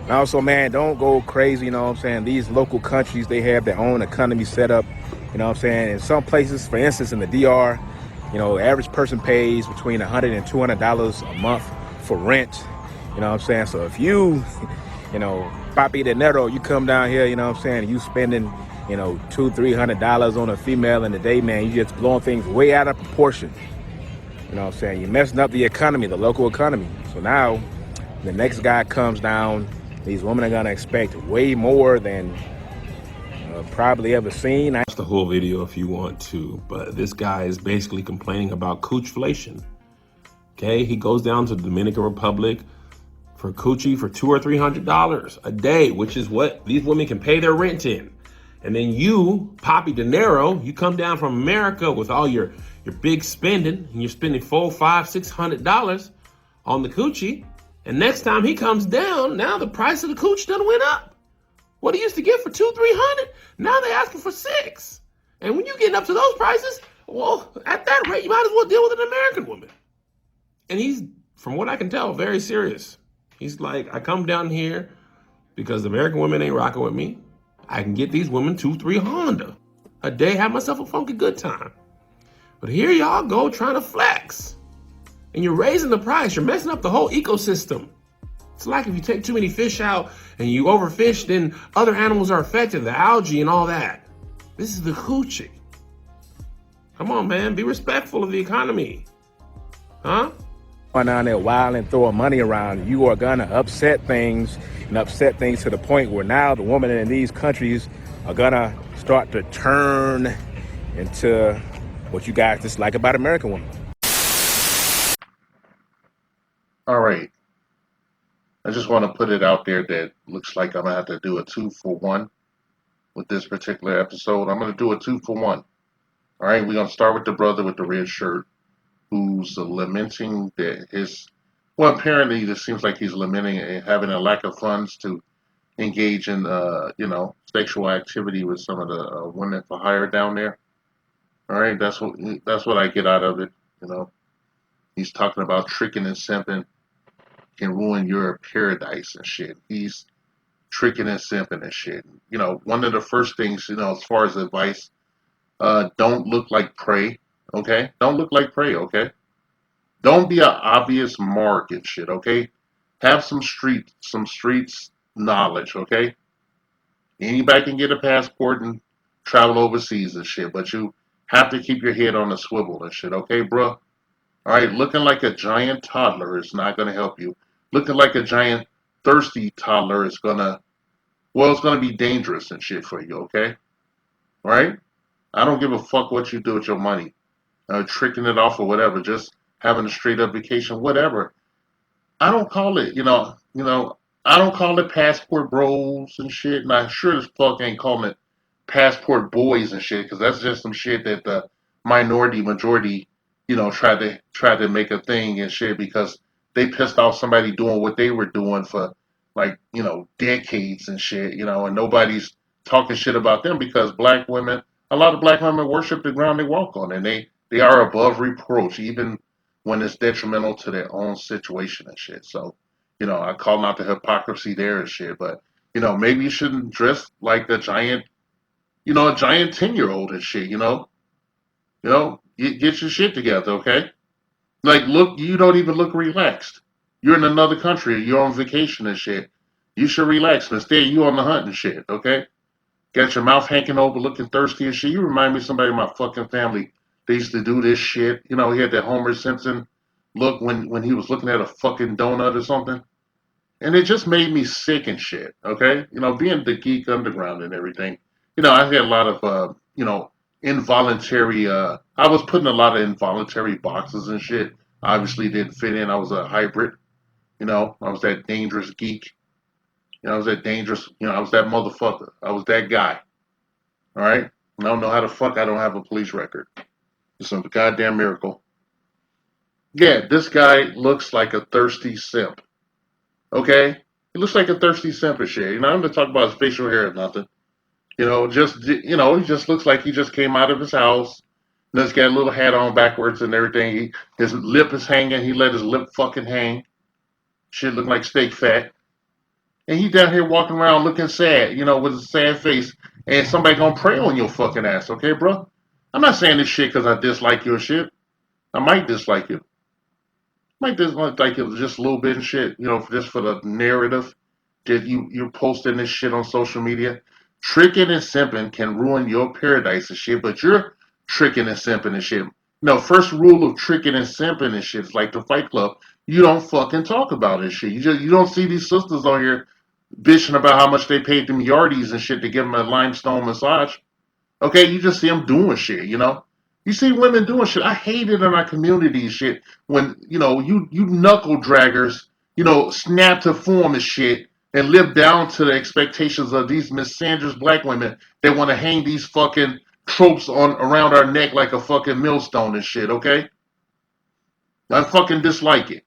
And also, man, don't go crazy, you know what I'm saying? These local countries, they have their own economy set up, you know what I'm saying? In some places, for instance, in the DR, the average person pays between $100 and $200 a month for rent, you know what I'm saying? So if you, papi dinero, you come down here, you know what I'm saying, and you spending, $200-300 on a female in a day, man, you just blowing things way out of proportion. You know what I'm saying? You're messing up the economy, the local economy. So now the next guy comes down, these women are gonna expect way more than probably ever seen. Watch the whole video if you want to, but this guy is basically complaining about coochflation. Okay, he goes down to the Dominican Republic for coochie for $200 or $300 a day, which is what these women can pay their rent in. And then you, Papi Dinero, you come down from America with all your big spending, and you're spending $400, $500, $600 on the coochie. And next time he comes down, now the price of the coochie done went up. What he used to get for $200-300, now they asking for $600. And when you getting up to those prices, well, at that rate, you might as well deal with an American woman. And he's, from what I can tell, very serious. He's like, I come down here because the American women ain't rocking with me. I can get these women $200-300 a day, have myself a funky good time. But here y'all go trying to flex. And you're raising the price. You're messing up the whole ecosystem. It's like if you take too many fish out and you overfish, then other animals are affected, the algae and all that. This is the coochie. Come on, man, be respectful of the economy. Huh? Going down there wild and throwing money around, you are gonna upset things to the point where now the women in these countries are gonna start to turn into what you guys dislike about American women. All right. I just want to put it out there that looks like I'm going to have to do a 2-for-1 with this particular episode. I'm going to do a 2-for-1. All right. We're going to start with the brother with the red shirt who's lamenting that apparently this seems like he's lamenting having a lack of funds to engage in, sexual activity with some of the women for hire down there. All right. That's what I get out of it. He's talking about tricking and simping can ruin your paradise and shit. He's tricking and simping and shit. One of the first things, as far as advice, don't look like prey, okay? Don't look like prey, okay? Don't be an obvious mark and shit, okay? Have some streets knowledge, okay? Anybody can get a passport and travel overseas and shit, but you have to keep your head on a swivel and shit, okay, bruh? All right, looking like a giant toddler is not going to help you. Looking like a giant thirsty toddler is it's going to be dangerous and shit for you, okay? All right? I don't give a fuck what you do with your money. Tricking it off or whatever, just having a straight up vacation, whatever. I don't call it, I don't call it passport bros and shit. And I sure as fuck ain't calling it passport boys and shit, because that's just some shit that the majority, try to make a thing and shit because they pissed off somebody doing what they were doing for decades and shit, and nobody's talking shit about them because a lot of black women worship the ground they walk on, and they are above reproach, even when it's detrimental to their own situation and shit. So, I call out the hypocrisy there and shit, but maybe you shouldn't dress like a giant 10-year-old and shit, get your shit together, okay? Like, look, you don't even look relaxed. You're in another country. You're on vacation and shit. You should relax. Instead, you on the hunt and shit, okay? Got your mouth hanging over, looking thirsty and shit. You remind me of somebody in my fucking family. They used to do this shit. He had that Homer Simpson look when he was looking at a fucking donut or something. And it just made me sick and shit, okay? Being the geek underground and everything. I had a lot of, involuntary, I was putting a lot of involuntary boxes and shit. Obviously didn't fit in. I was a hybrid, I was that dangerous geek. I was that dangerous, I was that motherfucker. I was that guy. All right? I don't know how the fuck I don't have a police record. It's a goddamn miracle. Yeah, this guy looks like a thirsty simp. Okay? He looks like a thirsty simp and shit. I'm going to talk about his facial hair or nothing. He just looks like he just came out of his house. And he's got a little hat on backwards and everything. His lip is hanging. He let his lip fucking hang. Shit look like steak fat. and he down here walking around looking sad, with a sad face, and somebody gonna prey on your fucking ass, okay, bro? I'm not saying this shit because I dislike your shit. I might dislike you. Might dislike it just a little bit and shit, just for the narrative that you're posting this shit on social media. Tricking and simping can ruin your paradise and shit, but you're tricking and simping and shit. No, first rule of tricking and simping and shit is like the Fight Club. You don't fucking talk about this shit. You don't see these sisters on here bitching about how much they paid them yardies and shit to give them a limestone massage. Okay, you just see them doing shit. You see women doing shit. I hate it in our community and shit when, you knuckle draggers, snap to form and shit and live down to the expectations of these misandrous black women that want to hang these fucking tropes on around our neck like a fucking millstone and shit, okay? I fucking dislike it.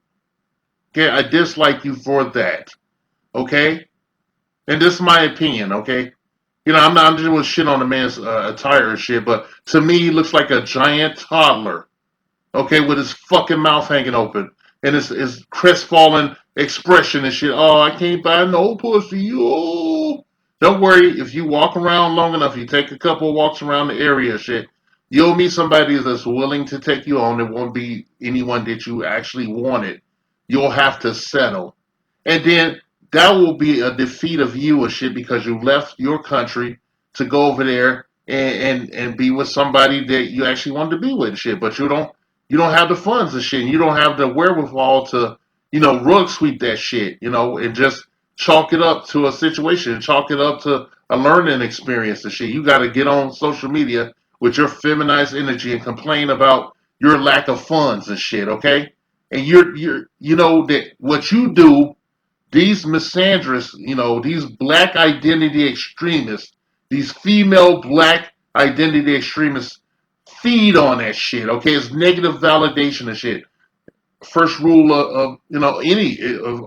Okay, I dislike you for that. Okay? And this is my opinion, okay? I'm not doing shit on the man's attire and shit, but to me, he looks like a giant toddler, okay, with his fucking mouth hanging open and his crestfallen expression and shit. Oh, I can't buy no pussy. Oh. Don't worry, if you walk around long enough, you take a couple of walks around the area and shit, you'll meet somebody that's willing to take you on. It won't be anyone that you actually wanted. You'll have to settle. And then that will be a defeat of you and shit because you left your country to go over there and be with somebody that you actually wanted to be with and shit. But you don't have the funds and shit. And you don't have the wherewithal to, rug sweep that shit, and just chalk it up to a situation, chalk it up to a learning experience and shit. You got to get on social media with your feminized energy and complain about your lack of funds and shit, okay? And that what you do, these misandrists, these black identity extremists, these female black identity extremists feed on that shit, okay? It's negative validation and shit. First rule of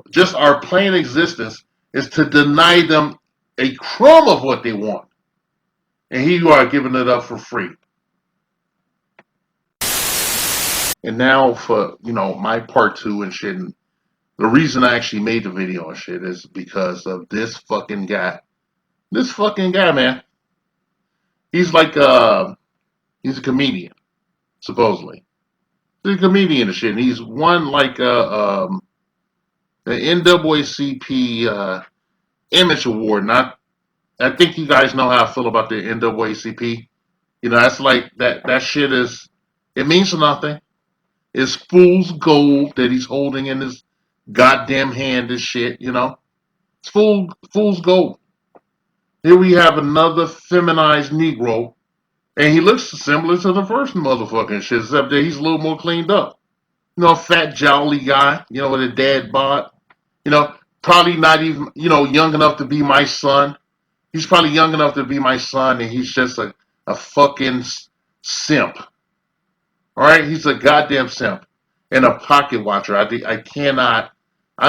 just our plain existence is to deny them a crumb of what they want. And here you are giving it up for free. And now for, my part two and shit. And the reason I actually made the video and shit is because of this fucking guy. This fucking guy, man. He's like, he's a comedian, supposedly. He's a comedian and shit. And he's won like the NAACP Image Award. I think you guys know how I feel about the NAACP. That's like that shit it means nothing. It's fool's gold that he's holding in his goddamn hand and shit, It's fool's gold. Here we have another feminized Negro, and he looks similar to the first motherfucking shit, except that he's a little more cleaned up. A fat, jolly guy, with a dad bod. Probably not even, young enough to be my son. He's probably young enough to be my son, and he's just a fucking simp. All right? He's a goddamn simp and a pocket watcher. I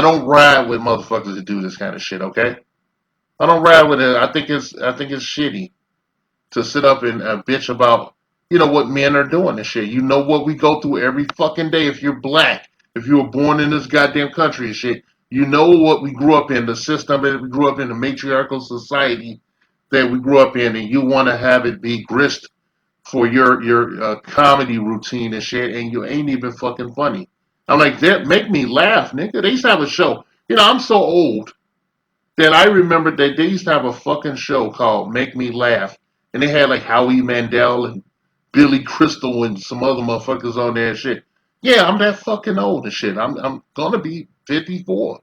don't ride with motherfuckers that do this kind of shit, okay? I don't ride with it. I think it's shitty to sit up and bitch about, what men are doing and shit. You know what we go through every fucking day if you're black, if you were born in this goddamn country and shit. You know what we grew up in, the system that we grew up in, the matriarchal society that we grew up in, and you want to have it be grist for your comedy routine and shit, and you ain't even fucking funny. I'm like, that make me laugh, nigga. They used to have a show. I'm so old that I remember that they used to have a fucking show called Make Me Laugh, and they had like Howie Mandel and Billy Crystal and some other motherfuckers on there and shit. Yeah, I'm that fucking old and shit. I'm gonna be 54,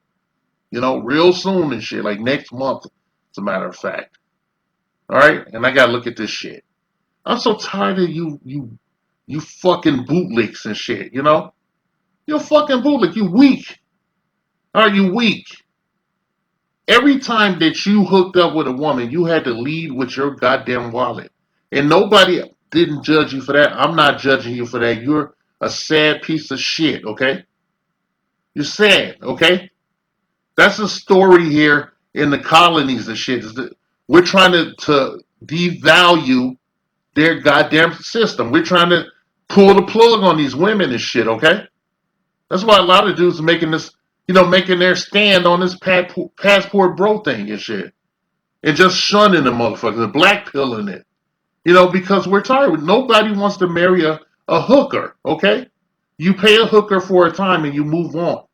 real soon and shit, like next month, as a matter of fact. All right, and I gotta look at this shit. I'm so tired of you fucking bootlicks and shit. You're fucking bootlick. You weak. Are you weak? Every time that you hooked up with a woman, you had to lead with your goddamn wallet, and nobody didn't judge you for that. I'm not judging you for that. You're a sad piece of shit. Okay. You're sad. Okay. That's the story here in the colonies and shit. Is that we're trying to devalue their goddamn system. We're trying to pull the plug on these women and shit, okay? That's why a lot of dudes are making this making their stand on this passport bro thing and shit. And just shunning the motherfuckers, black pilling it. Because we're tired. Nobody wants to marry a hooker, okay? You pay a hooker for a time and you move on.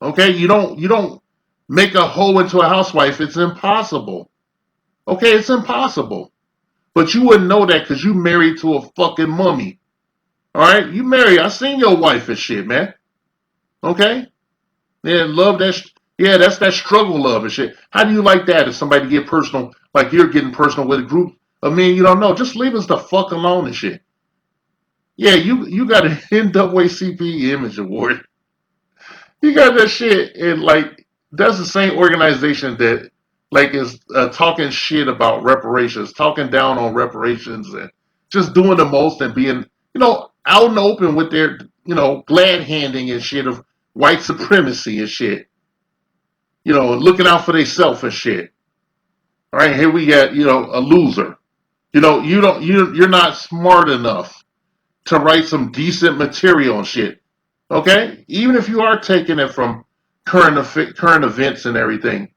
Okay? You don't make a hoe into a housewife. It's impossible. Okay, it's impossible. But you wouldn't know that because you married to a fucking mummy. Alright? You married. I seen your wife and shit, man. Okay? Yeah, love that. Yeah, that's that struggle love and shit. How do you like that if somebody get personal, like you're getting personal with a group of men you don't know? Just leave us the fuck alone and shit. Yeah, you got an NAACP Image Award. You got that shit, and like that's the same organization that like is talking shit about reparations, talking down on reparations, and just doing the most and being out and open with their glad handing and shit of white supremacy and shit. Looking out for themselves and shit. All right, here we got a loser. You're not smart enough to write some decent material and shit. Okay, even if you are taking it from current events and everything,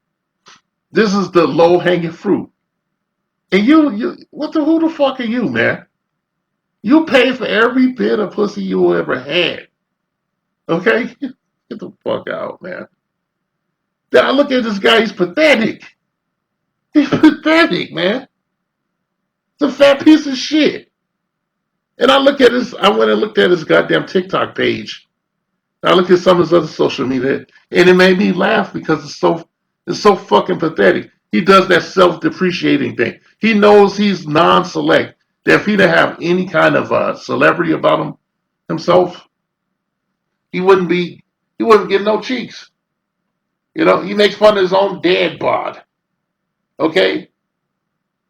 this is the low hanging fruit. And you who the fuck are you, man? You pay for every bit of pussy you ever had. Okay, get the fuck out, man. Then I look at this guy. He's pathetic. He's pathetic, man. It's a fat piece of shit. And I went and looked at his goddamn TikTok page. I looked at some of his other social media, and it made me laugh because it's so fucking pathetic. He does that self-depreciating thing. He knows he's non-select. That if he didn't have any kind of celebrity about himself, he wouldn't get no cheeks. He makes fun of his own dad bod. Okay?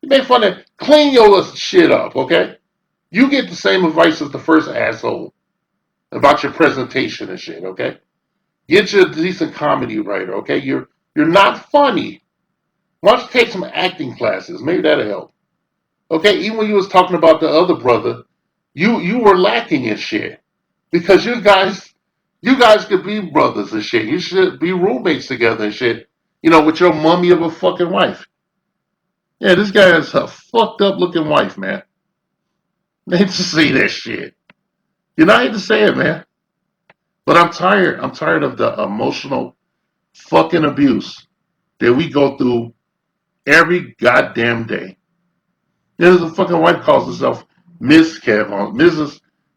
He makes fun of clean your shit up, okay? You get the same advice as the first asshole about your presentation and shit, okay? Get you a decent comedy writer, okay? You're not funny. Why don't you take some acting classes? Maybe that'll help. Okay, even when you was talking about the other brother, you were lacking in shit. Because you guys could be brothers and shit. You should be roommates together and shit. With your mummy of a fucking wife. Yeah, this guy has a fucked up looking wife, man. I hate to see that shit. I hate to say it, man. But I'm tired. I'm tired of the emotional fucking abuse that we go through every goddamn day. There's a fucking wife calls herself Mrs.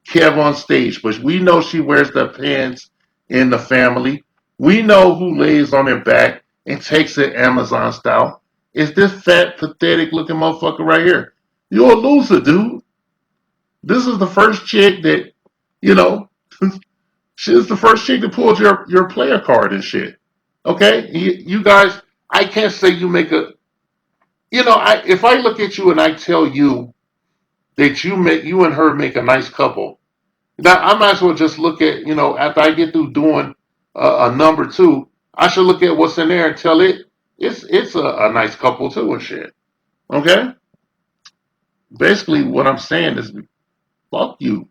Kev on stage, but we know she wears the pants in the family. We know who lays on her back and takes it Amazon style. It's this fat, pathetic looking motherfucker right here. You're a loser, dude. This is the first chick that, she's the first chick that pulled your player card and shit. Okay? You guys, I can't say you make a, if I look at you and I tell you that you and her make a nice couple, now I might as well just look at, after I get through doing a number two, I should look at what's in there and tell it's a nice couple too and shit. Okay? Basically, what I'm saying is, fuck you.